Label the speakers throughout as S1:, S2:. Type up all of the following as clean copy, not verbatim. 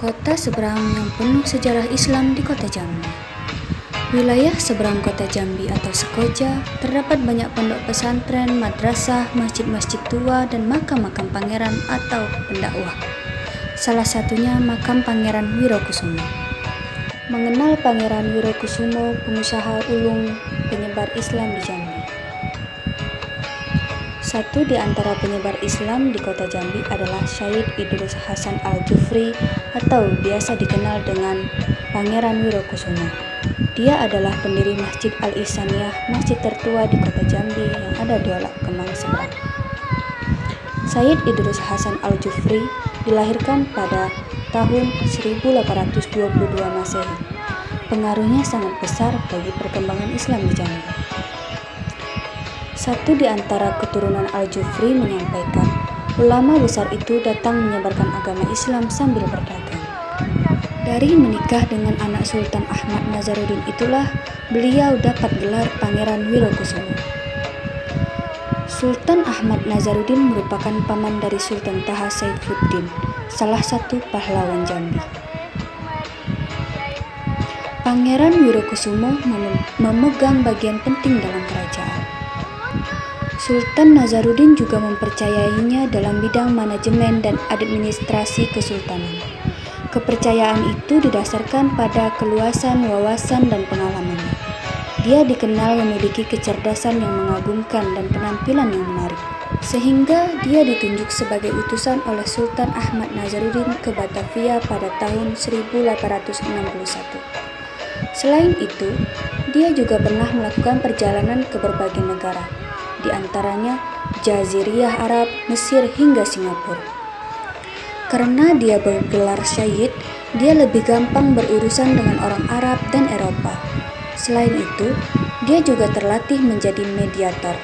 S1: Kota seberang yang penuh sejarah Islam di Kota Jambi. Wilayah seberang Kota Jambi atau Sekoja terdapat banyak pondok pesantren, madrasah, masjid-masjid tua, dan makam-makam pangeran atau pendakwah. Salah satunya makam Pangeran Wirokusumo. Mengenal Pangeran Wirokusumo, pengusaha ulung penyebar Islam di Jambi. Satu di antara penyebar Islam di Kota Jambi adalah Syed Idrus Hasan Al-Jufri atau biasa dikenal dengan Pangeran Wirokusumo. Dia adalah pendiri Masjid Al-Ihsaniyah, masjid tertua di Kota Jambi yang ada di Olak Kemang seberang. Syed Idrus Hasan Al-Jufri dilahirkan pada tahun 1822 Masehi. Pengaruhnya sangat besar bagi perkembangan Islam di Jambi. Satu di antara keturunan Al-Jufri menyampaikan, ulama besar itu datang menyebarkan agama Islam sambil berdagang. Dari menikah dengan anak Sultan Ahmad Nazaruddin itulah beliau dapat gelar Pangeran Wirokusumo. Sultan Ahmad Nazaruddin merupakan paman dari Sultan Taha Saifuddin, salah satu pahlawan Jambi. Pangeran Wirokusumo memegang bagian penting dalam kerajaan. Sultan Nazaruddin juga mempercayainya dalam bidang manajemen dan administrasi kesultanan. Kepercayaan itu didasarkan pada keluasan wawasan dan pengalamannya. Dia dikenal memiliki kecerdasan yang mengagumkan dan penampilan yang menarik, sehingga dia ditunjuk sebagai utusan oleh Sultan Ahmad Nazaruddin ke Batavia pada tahun 1861. Selain itu, dia juga pernah melakukan perjalanan ke berbagai negara, di antaranya Jaziriyah Arab, Mesir hingga Singapura. Karena dia bergelar Syed, dia lebih gampang berurusan dengan orang Arab dan Eropa. Selain itu, dia juga terlatih menjadi mediator.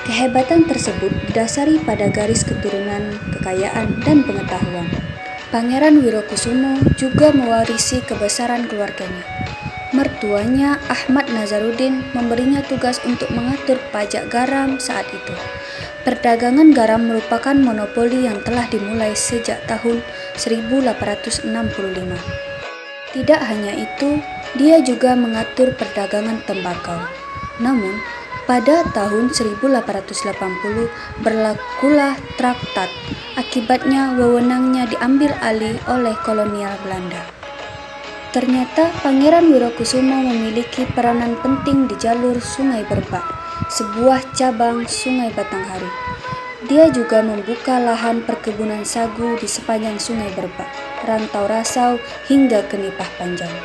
S1: Kehebatan tersebut didasari pada garis keturunan, kekayaan, dan pengetahuan. Pangeran Wirokusumo juga mewarisi kebesaran keluarganya. Mertuanya, Ahmad Nazaruddin, memberinya tugas untuk mengatur pajak garam saat itu. Perdagangan garam merupakan monopoli yang telah dimulai sejak tahun 1865. Tidak hanya itu, dia juga mengatur perdagangan tembakau. Namun, pada tahun 1880 berlakulah traktat. Akibatnya wewenangnya diambil alih oleh kolonial Belanda. Ternyata Pangeran Wirokusumo memiliki peranan penting di jalur Sungai Berbak, sebuah cabang Sungai Batanghari. Dia juga membuka lahan perkebunan sagu di sepanjang Sungai Berbak, Rantau Rasau hingga ke Nipah Panjang.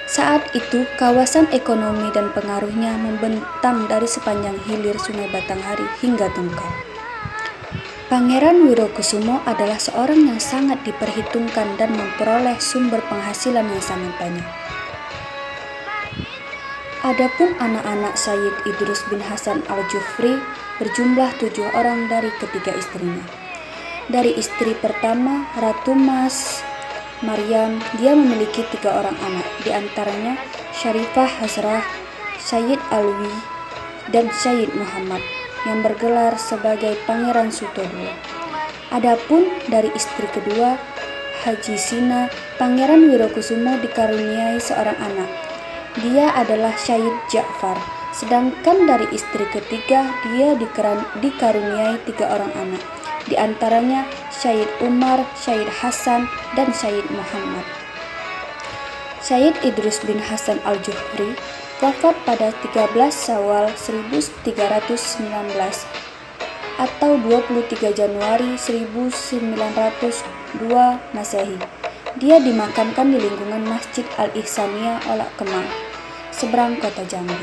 S1: Saat itu, kawasan ekonomi dan pengaruhnya membentang dari sepanjang hilir Sungai Batanghari hingga Tungkal. Pangeran Wirokusumo adalah seorang yang sangat diperhitungkan dan memperoleh sumber penghasilan yang sangat banyak. Adapun anak-anak Syed Idrus bin Hasan Al-Jufri berjumlah 7 orang dari ketiga istrinya. Dari istri pertama, Ratu Mas Maryam, dia memiliki 3 orang anak, di antaranya Syarifah Hasrah, Syed Alwi, dan Syed Muhammad, yang bergelar sebagai Pangeran Sutodo. Adapun dari istri kedua, Haji Sina, Pangeran Wirokusumo dikaruniai seorang anak. Dia adalah Syed Ja'far. Sedangkan dari istri ketiga, dia dikaruniai 3 orang anak, di antaranya Syed Umar, Syed Hasan, dan Syed Muhammad. Syed Idrus bin Hasan Al-Jufri wafat pada 13 Syawal 1319 atau 23 Januari 1902 Masehi. Dia dimakamkan di lingkungan Masjid Al-Ihsaniyah Olak Kemang, seberang Kota Jambi.